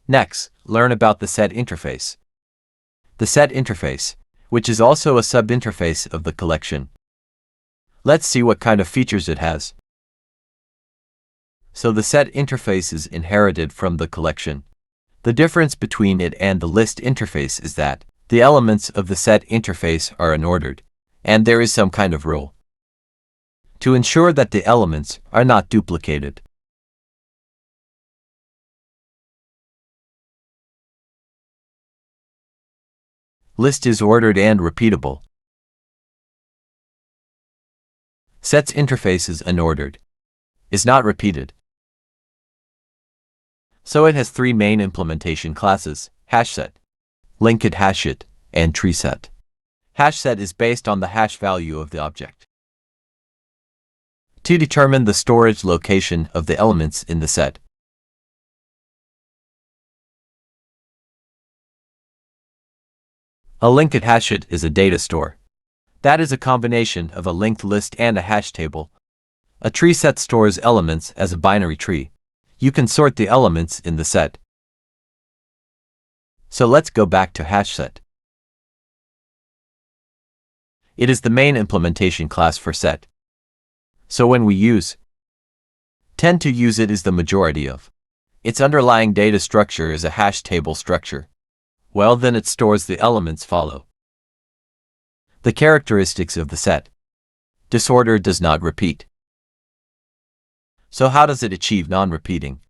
Next, learn about the set interface. The set interface, which is also a sub-interface of the collection. Let's see what kind of features it has. So the set interface is inherited from the collection. The difference between it and the list interface is that the elements of the set interface are unordered, and there is some kind of rule to ensure that the elements are not duplicated. List is ordered and repeatable. Set's interface is unordered, is not repeated. So it has three main implementation classes: hashSet, linked hashIt, and treeSet. HashSet is based on the hash value of the object to determine the storage location of the elements in the set. A linked hashIt is a data store. That is a combination of a linked list and a hash table. A treeSet stores elements as a binary tree. You can sort the elements in the set. So let's go back to hashSet. It is the main implementation class for set. So when we tend to use it is the majority of. Its underlying data structure is a hash table structure. Well, then it stores the elements follow. The characteristics of the set. Disorder does not repeat. So how does it achieve non-repeating?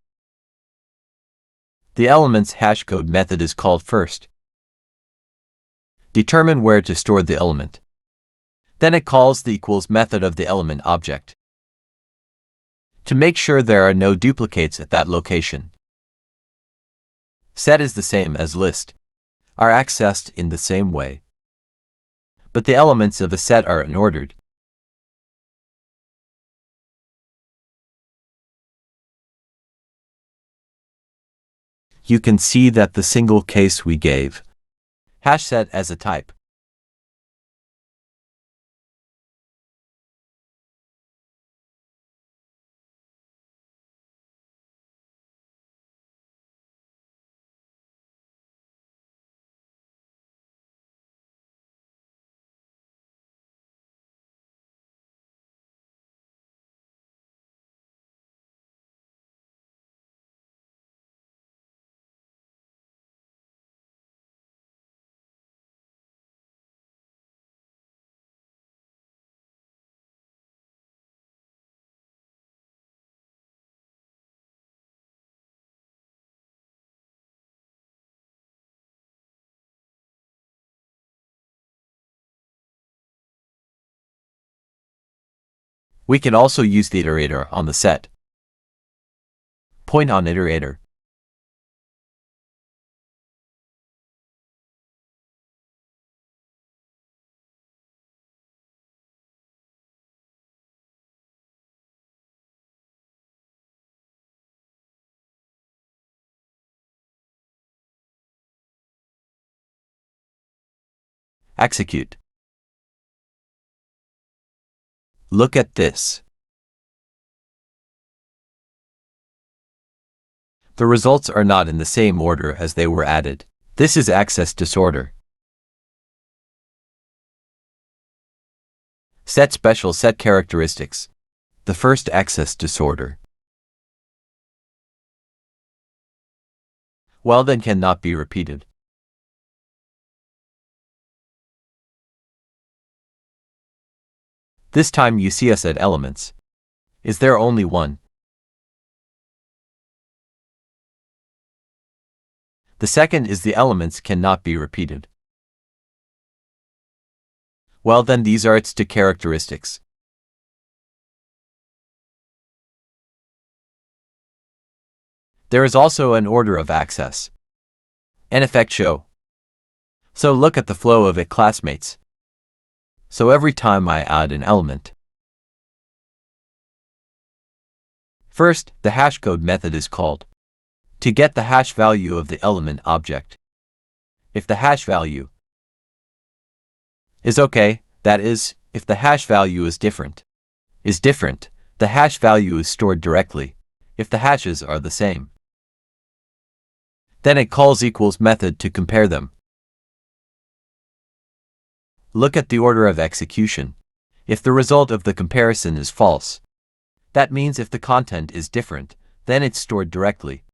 The element's hashcode method is called first. Determine where to store the element. Then it calls the equals method of the element object to make sure there are no duplicates at that location. Set is the same as list, are accessed in the same way, but the elements of the set are unordered. You can see that the single case we gave hashSet as a type. We can also use the iterator on the set. Point on iterator. Execute. Look at this. The results are not in the same order as they were added. This is access disorder. Set special set characteristics. The first access disorder. Well, then cannot be repeated. This time you see us at elements. Is there only one? The second is the elements cannot be repeated. Well, then these are its two characteristics. There is also an order of access. An effect show. So look at the flow of it, classmates. So every time I add an element, first, the hashcode method is called to get the hash value of the element object. If the hash value is okay, that is, if the hash value is different, the hash value is stored directly. If the hashes are the same, Then it calls equals method to compare them. Look at the order of execution. If the result of the comparison is false, that means if the content is different, then it's stored directly.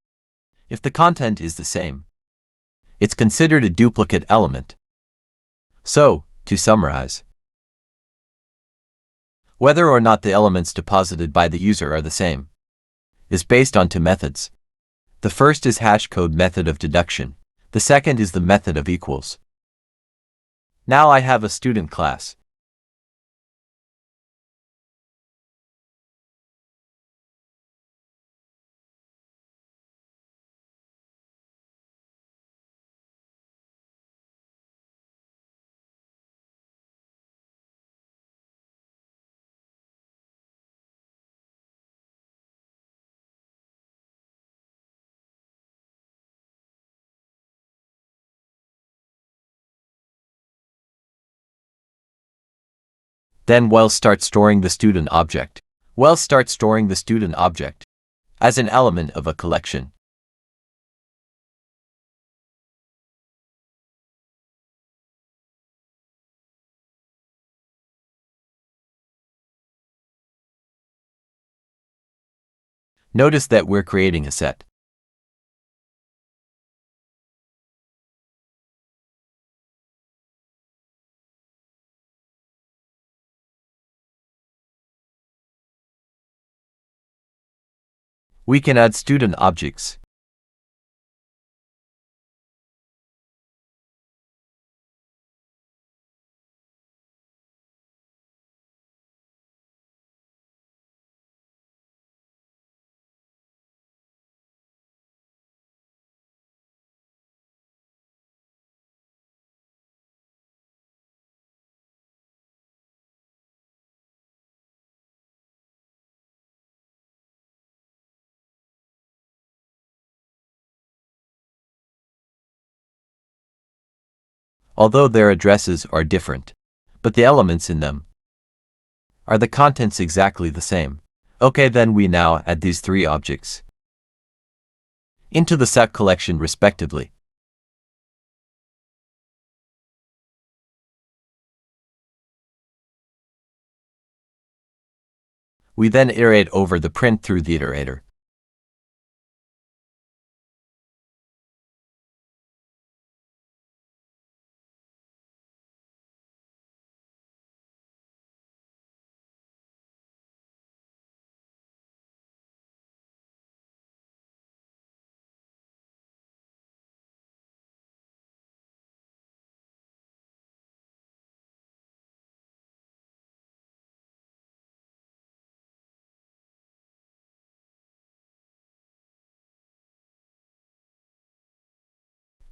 If the content is the same, it's considered a duplicate element. So, to summarize, whether or not the elements deposited by the user are the same is based on two methods. The first is hashcode method of deduction. The second is the method of equals. Now I have a student class. Then we'll start storing the student object. We'll start storing the student object as an element of a collection. Notice that we're creating a set. We can add student objects. Although their addresses are different, but the elements in them are the contents exactly the same. Okay, then we now add these three objects into the set collection respectively. We then iterate over the print through the iterator.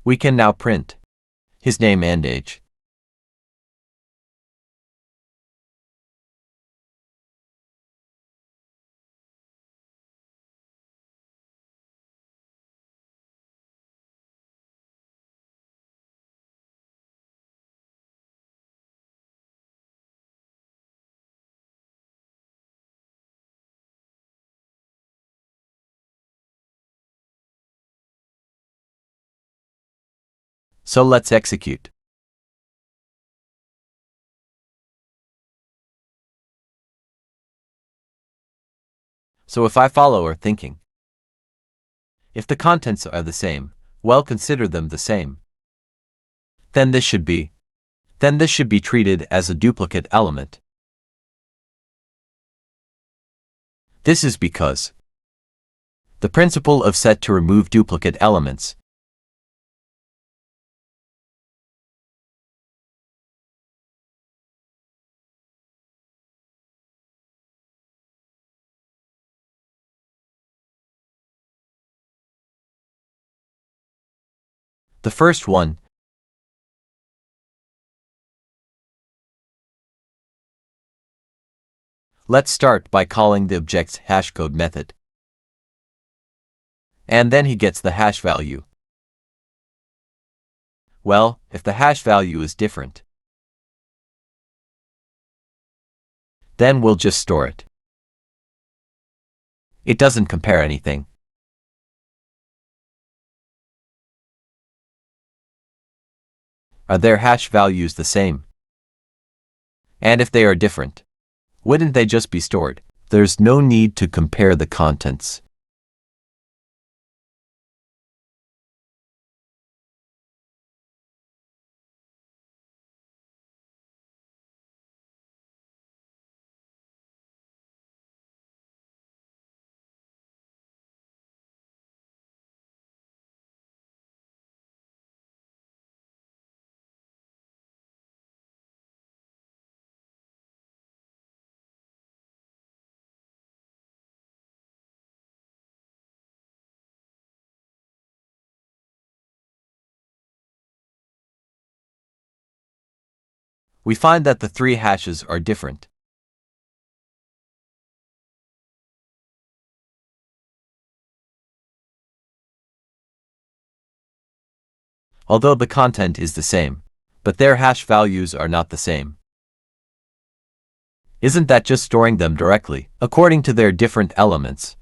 We can now print his name and age. So let's execute. So if I follow our thinking, if the contents are the same, well, consider them the same. Then this should be treated as a duplicate element. This is because the principle of set to remove duplicate elements. The first one, let's start by calling the object's hashcode method. And then he gets the hash value. Well, if the hash value is different, then we'll just store it. It doesn't compare anything. Are their hash values the same? And if they are different, wouldn't they just be stored? There's no need to compare the contents. We find that the three hashes are different. Although the content is the same, but their hash values are not the same. Isn't that just storing them directly, according to their different elements?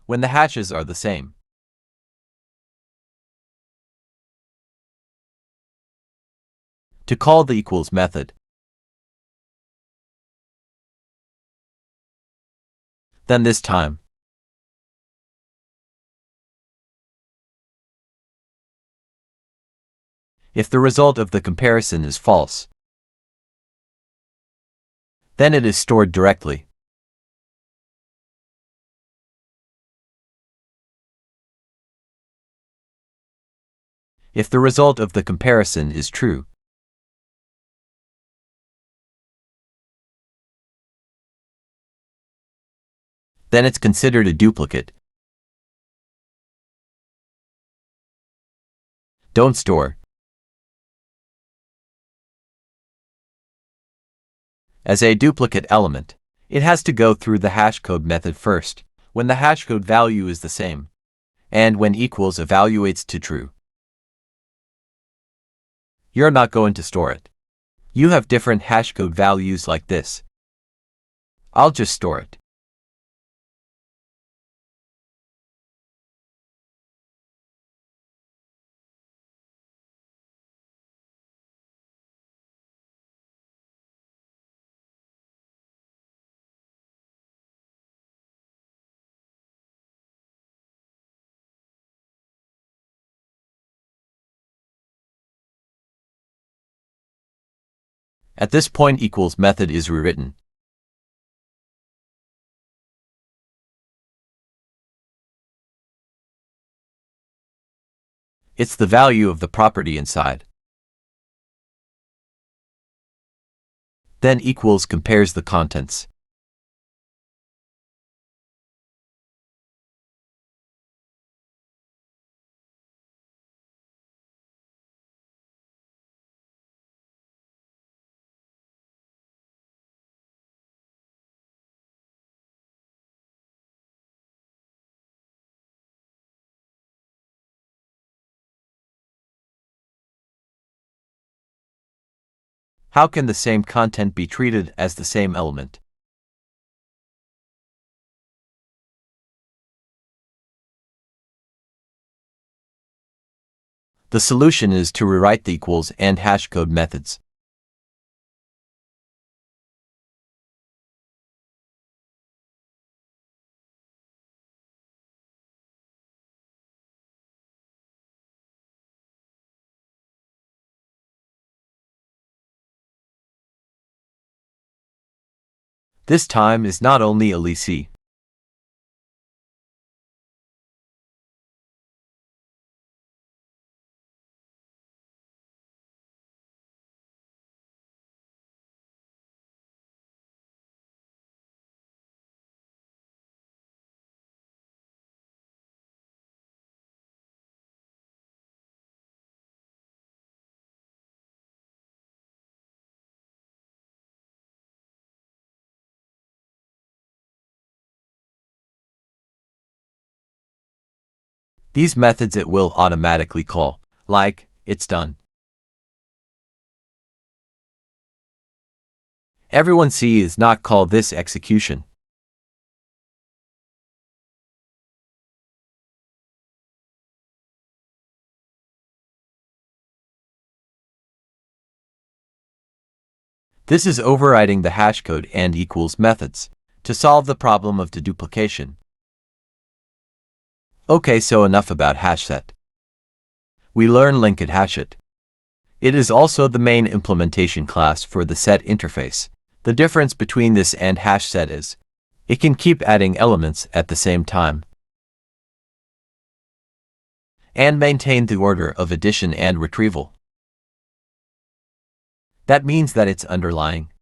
When the hashes are the same, to call the equals method, then this time, if the result of the comparison is false, then it is stored directly. If the result of the comparison is true, then it's considered a duplicate. Don't store. As a duplicate element, it has to go through the hashcode method first, when the hashcode value is the same, and when equals evaluates to true. You're not going to store it. You have different hashcode values like this. I'll just store it. At this point, equals method is rewritten. It's the value of the property inside. Then equals compares the contents. How can the same content be treated as the same element? The solution is to rewrite the equals and hashcode methods. This time is not only Elise. These methods it will automatically call, like, it's done. Everyone C is not call this execution. This is overriding the hashcode and equals methods to solve the problem of deduplication. Okay, so enough about hashset. We learn linked-hashit. It is also the main implementation class for the set interface. The difference between this and hashset is it can keep adding elements at the same time and maintain the order of addition and retrieval. That means that its underlying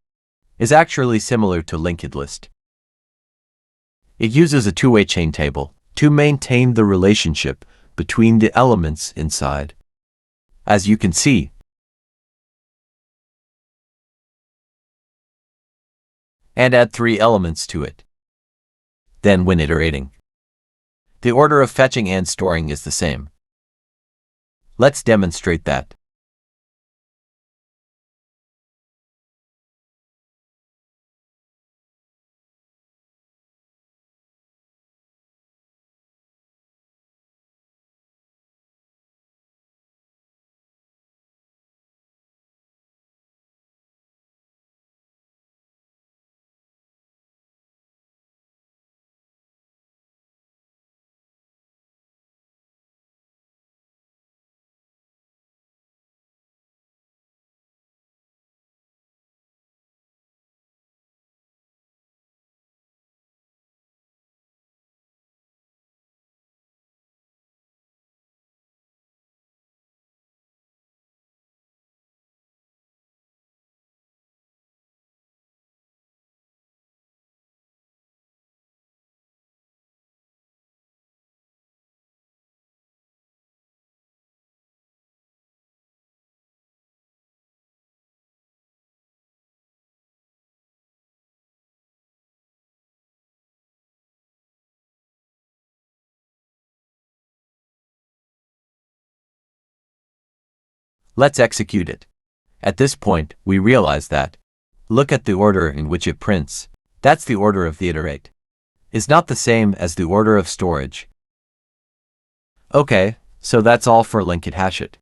is actually similar to linked list. It uses a two-way chain table to maintain the relationship between the elements inside. As you can see, and add 3 elements to it. Then when iterating, the order of fetching and storing is the same. Let's demonstrate that. Let's execute it. At this point, we realize that, look at the order in which it prints. That's the order of the iterate. Is not the same as the order of storage. Okay, so that's all for linked-hashit.